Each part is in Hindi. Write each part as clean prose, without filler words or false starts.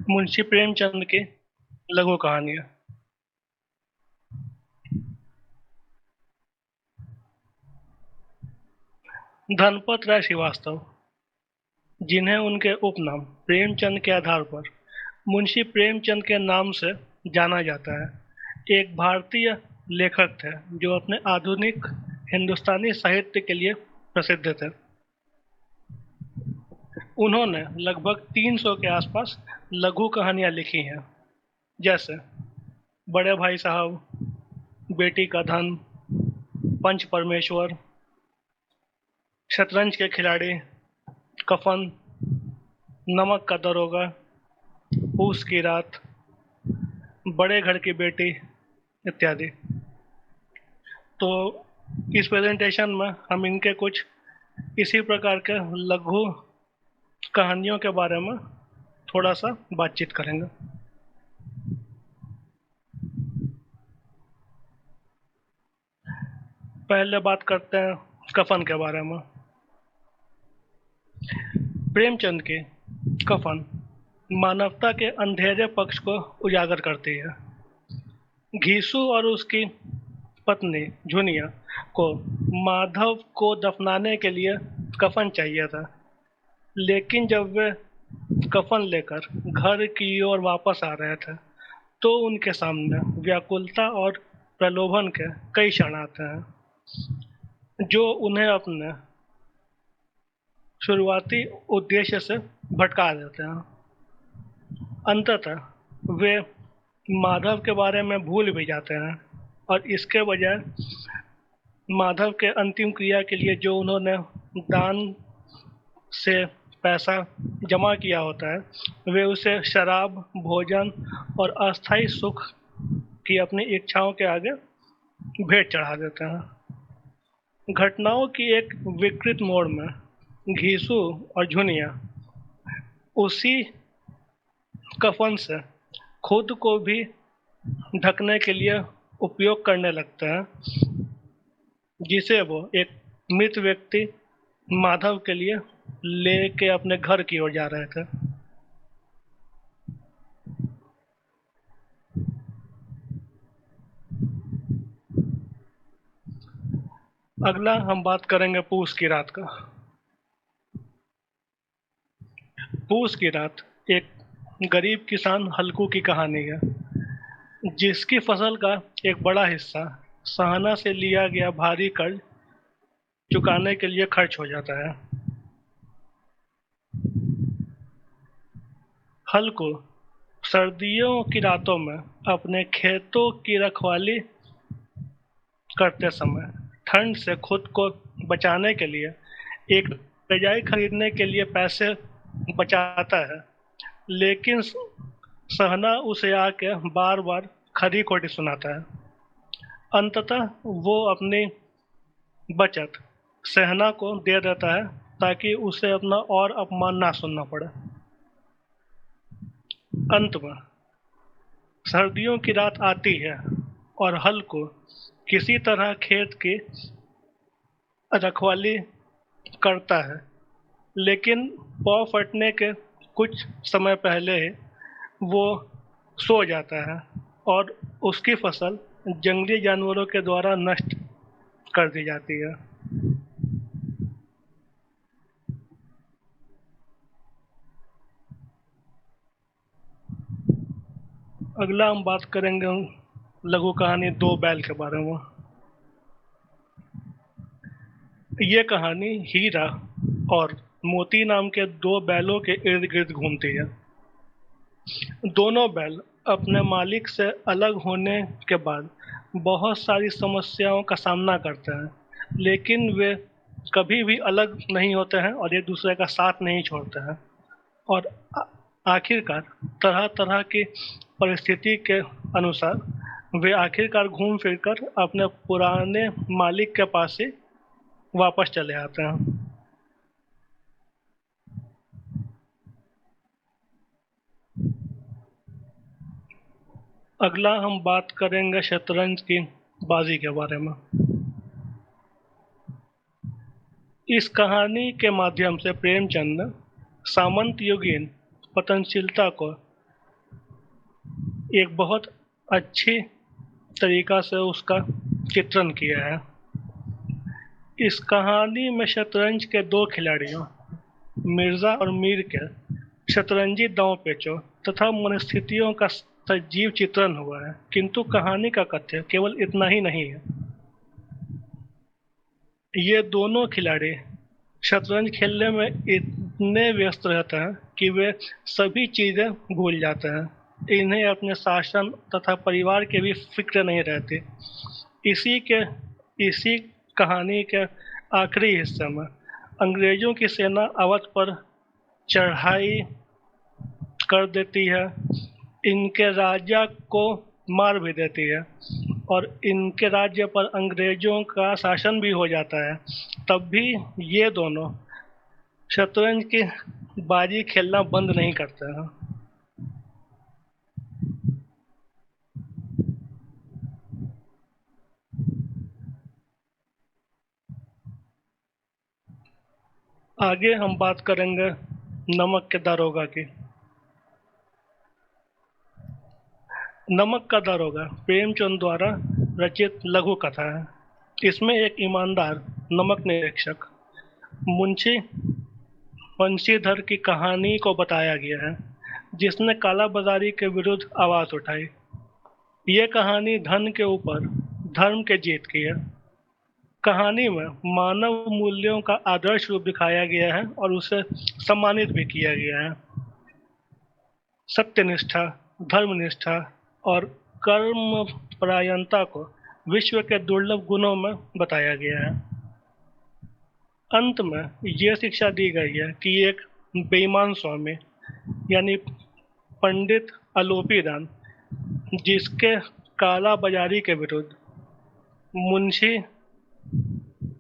मुंशी प्रेमचंद की लघु कहानियाँ। धनपत राय श्रीवास्तव, जिन्हें उनके उपनाम प्रेमचंद के आधार पर मुंशी प्रेमचंद के नाम से जाना जाता है, एक भारतीय लेखक थे जो अपने आधुनिक हिंदुस्तानी साहित्य के लिए प्रसिद्ध थे। उन्होंने लगभग 300 के आसपास लघु कहानियाँ लिखी हैं, जैसे बड़े भाई साहब, बेटी का धन, पंच परमेश्वर, शतरंज के खिलाड़ी, कफन, नमक का दरोगा, पूस की रात, बड़े घर की बेटी इत्यादि। तो इस प्रेजेंटेशन में हम इनके कुछ इसी प्रकार के लघु कहानियों के बारे में थोड़ा सा बातचीत करेंगे। पहले बात करते हैं कफन के बारे में। प्रेमचंद की कफन मानवता के अंधेरे पक्ष को उजागर करती है। घीसू और उसकी पत्नी झुनिया को माधव को दफनाने के लिए कफन चाहिए था, लेकिन जब वे कफन लेकर घर की ओर वापस आ रहे थे तो उनके सामने व्याकुलता और प्रलोभन के कई क्षण आते हैं जो उन्हें अपने शुरुआती उद्देश्य से भटका देते हैं। अंततः वे माधव के बारे में भूल भी जाते हैं और इसके बजाय माधव के अंतिम क्रिया के लिए जो उन्होंने दान से पैसा जमा किया होता है, वे उसे शराब, भोजन और अस्थायी सुख की अपनी इच्छाओं के आगे भेंट चढ़ा देते हैं। घटनाओं की एक विकृत मोड़ में घीसू और झुनिया उसी कफन से खुद को भी ढकने के लिए उपयोग करने लगते हैं जिसे वो एक मृत व्यक्ति माधव के लिए लेके अपने घर की ओर जा रहे थे। अगला हम बात करेंगे पूस की रात का। पूस की रात एक गरीब किसान हल्कू की कहानी है, जिसकी फसल का एक बड़ा हिस्सा सहाना से लिया गया भारी कर्ज चुकाने के लिए खर्च हो जाता है। हल्कू सर्दियों की रातों में अपने खेतों की रखवाली करते समय ठंड से खुद को बचाने के लिए एक रजाई खरीदने के लिए पैसे बचाता है, लेकिन सहना उसे आके बार बार खरी खोटी सुनाता है। अंततः वो अपनी बचत सहना को दे देता है ताकि उसे अपना और अपमान ना सुनना पड़े। अंत में सर्दियों की रात आती है और हल को किसी तरह खेत की रखवाली करता है, लेकिन पौ फटने के कुछ समय पहले ही वो सो जाता है और उसकी फसल जंगली जानवरों के द्वारा नष्ट कर दी जाती है। अगला हम बात करेंगे लघु कहानी दो बैल के बारे में। ये कहानी हीरा और मोती नाम के दो बैलों के इर्द गिर्द घूमती है। दोनों बैल अपने मालिक से अलग होने के बाद बहुत सारी समस्याओं का सामना करते हैं, लेकिन वे कभी भी अलग नहीं होते हैं और एक दूसरे का साथ नहीं छोड़ते हैं। और आखिरकार तरह तरह की परिस्थिति के अनुसार वे आखिरकार घूम फिरकर अपने पुराने मालिक के पास ही वापस चले आते हैं। अगला हम बात करेंगे शतरंज की बाजी के बारे में। इस कहानी के माध्यम से प्रेमचंद सामंत युगीन पतनशीलता को एक बहुत अच्छी तरीका से उसका चित्रण किया है। इस कहानी में शतरंज के दो खिलाड़ियों मिर्जा और मीर के शतरंजी दांव पेचों तथा मनस्थितियों का सजीव चित्रण हुआ है, किंतु कहानी का कथ्य केवल इतना ही नहीं है। ये दोनों खिलाड़ी शतरंज खेलने में इतने व्यस्त रहते हैं कि वे सभी चीजें भूल जाते हैं। इन्हें अपने शासन तथा परिवार की भी फिक्र नहीं रहती। इसी के इसी कहानी के आखिरी हिस्से में अंग्रेजों की सेना अवध पर चढ़ाई कर देती है, इनके राजा को मार भी देती है और इनके राज्य पर अंग्रेजों का शासन भी हो जाता है। तब भी ये दोनों शतरंज की बाजी खेलना बंद नहीं करते हैं। आगे हम बात करेंगे नमक के दारोगा की। नमक का दारोगा प्रेमचंद द्वारा रचित लघु कथा है। इसमें एक ईमानदार नमक निरीक्षक मुंशी बंशीधर की कहानी को बताया गया है, जिसने काला बाजारी के विरुद्ध आवाज उठाई। ये कहानी धन के ऊपर धर्म के जीत की है। कहानी में मानव मूल्यों का आदर्श रूप दिखाया गया है और उसे सम्मानित भी किया गया है। सत्यनिष्ठा, धर्मनिष्ठा और कर्म परायणता को विश्व के दुर्लभ गुणों में बताया गया है। अंत में यह शिक्षा दी गई है कि एक बेईमान स्वामी यानी पंडित अलोपीदान, जिसके काला बाजारी के विरुद्ध मुंशी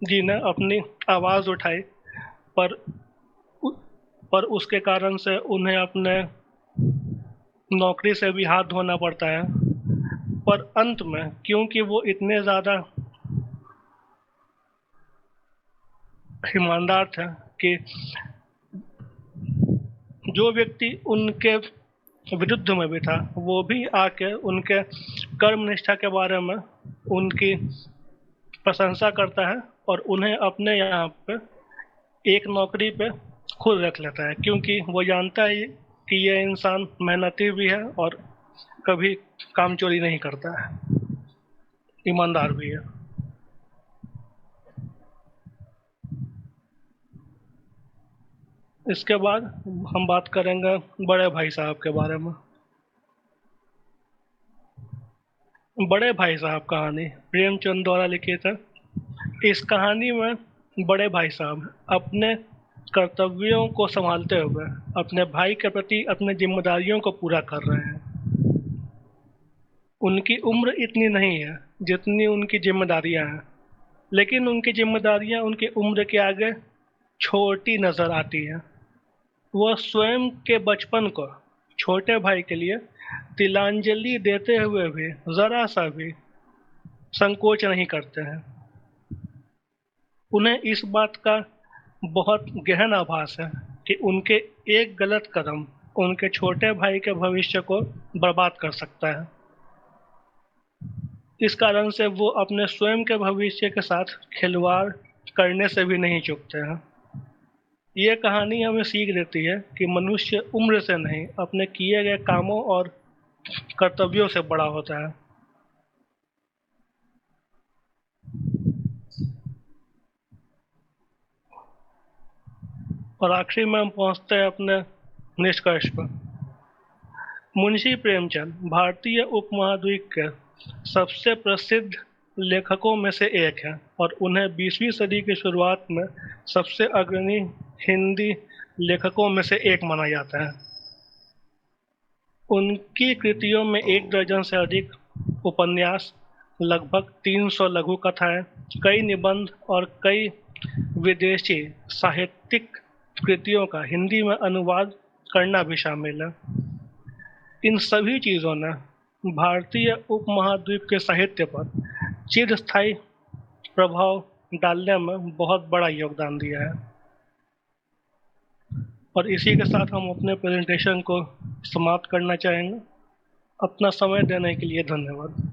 जी ने अपनी आवाज उठाई, पर पर उसके कारण से उन्हें अपने नौकरी से भी हाथ धोना पड़ता है। पर अंत में क्योंकि वो इतने ज़्यादा ईमानदार थे कि जो व्यक्ति उनके विरुद्ध में भी था वो भी आके उनके कर्मनिष्ठा के बारे में उनकी प्रशंसा करता है और उन्हें अपने यहाँ पे एक नौकरी पे खुद रख लेता है, क्योंकि वो जानता है कि ये इंसान मेहनती भी है और कभी काम चोरी नहीं करता है, ईमानदार भी है। इसके बाद हम बात करेंगे बड़े भाई साहब के बारे में। बड़े भाई साहब कहानी प्रेमचंद द्वारा लिखित है। इस कहानी में बड़े भाई साहब अपने कर्तव्यों को संभालते हुए अपने भाई के प्रति अपनी जिम्मेदारियों को पूरा कर रहे हैं। उनकी उम्र इतनी नहीं है जितनी उनकी जिम्मेदारियां हैं, लेकिन उनकी जिम्मेदारियां उनकी उम्र के आगे छोटी नजर आती हैं। वह स्वयं के बचपन को छोटे भाई के लिए तिलांजलि देते हुए भी जरा सा भी संकोच नहीं करते हैं। उन्हें इस बात का बहुत गहन आभास है कि उनके एक गलत कदम उनके छोटे भाई के भविष्य को बर्बाद कर सकता है। इस कारण से वो अपने स्वयं के भविष्य के साथ खिलवाड़ करने से भी नहीं चूकते हैं। ये कहानी हमें सीख देती है कि मनुष्य उम्र से नहीं अपने किए गए कामों और कर्तव्यों से बड़ा होता है। और आखिरी में हम पहुंचते हैं अपने निष्कर्ष पर। मुंशी प्रेमचंद भारतीय उपमहाद्वीप के सबसे प्रसिद्ध लेखकों में से एक हैं और उन्हें 20वीं सदी की शुरुआत में सबसे अग्रणी हिंदी लेखकों में से एक माना जाता है। उनकी कृतियों में 1 दर्जन से अधिक उपन्यास, लगभग 300 लघु कथाएं, कई निबंध और कई विदेशी साहित्यिक कृतियों का हिंदी में अनुवाद करना भी शामिल है। इन सभी चीज़ों ने भारतीय उपमहाद्वीप के साहित्य पर चिरस्थायी प्रभाव डालने में बहुत बड़ा योगदान दिया है। और इसी के साथ हम अपने प्रेजेंटेशन को समाप्त करना चाहेंगे। अपना समय देने के लिए धन्यवाद।